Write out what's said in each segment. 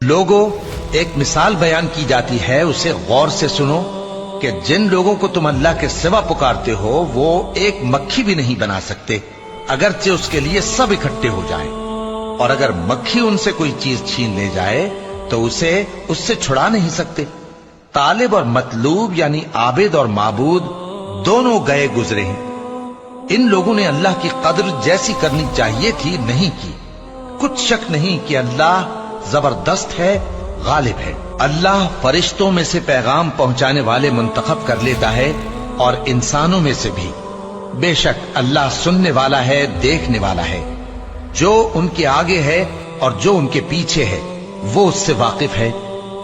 لوگوں، ایک مثال بیان کی جاتی ہے، اسے غور سے سنو کہ جن لوگوں کو تم اللہ کے سوا پکارتے ہو وہ ایک مکھی بھی نہیں بنا سکتے اگرچہ اس کے لیے سب اکٹھے ہو جائیں، اور اگر مکھی ان سے کوئی چیز چھین لے جائے تو اسے اس سے چھڑا نہیں سکتے۔ طالب اور مطلوب یعنی عابد اور معبود دونوں گئے گزرے ہیں۔ ان لوگوں نے اللہ کی قدر جیسی کرنی چاہیے تھی نہیں کی۔ کچھ شک نہیں کہ اللہ زبردست ہے، غالب ہے۔ اللہ فرشتوں میں سے پیغام پہنچانے والے منتخب کر لیتا ہے اور انسانوں میں سے بھی۔ بے شک اللہ سننے والا ہے، دیکھنے والا ہے۔ جو ان کے آگے ہے اور جو ان کے پیچھے ہے وہ اس سے واقف ہے،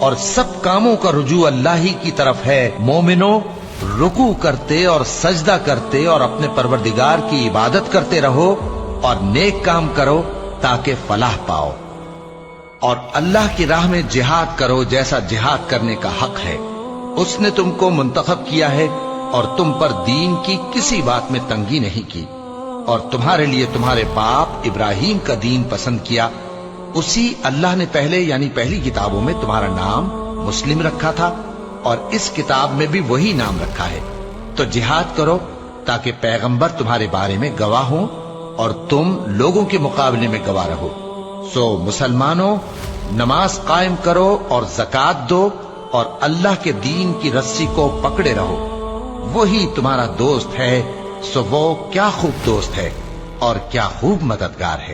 اور سب کاموں کا رجوع اللہ ہی کی طرف ہے۔ مومنوں، رکوع کرتے اور سجدہ کرتے اور اپنے پروردگار کی عبادت کرتے رہو اور نیک کام کرو تاکہ فلاح پاؤ، اور اللہ کی راہ میں جہاد کرو جیسا جہاد کرنے کا حق ہے۔ اس نے تم کو منتخب کیا ہے اور تم پر دین کی کسی بات میں تنگی نہیں کی، اور تمہارے لیے تمہارے باپ ابراہیم کا دین پسند کیا۔ اسی اللہ نے پہلے یعنی پہلی کتابوں میں تمہارا نام مسلم رکھا تھا، اور اس کتاب میں بھی وہی نام رکھا ہے۔ تو جہاد کرو تاکہ پیغمبر تمہارے بارے میں گواہ ہوں اور تم لوگوں کے مقابلے میں گواہ رہو۔ سو مسلمانوں، نماز قائم کرو اور زکوٰۃ دو اور اللہ کے دین کی رسی کو پکڑے رہو، وہی تمہارا دوست ہے۔ سو وہ کیا خوب دوست ہے اور کیا خوب مددگار ہے۔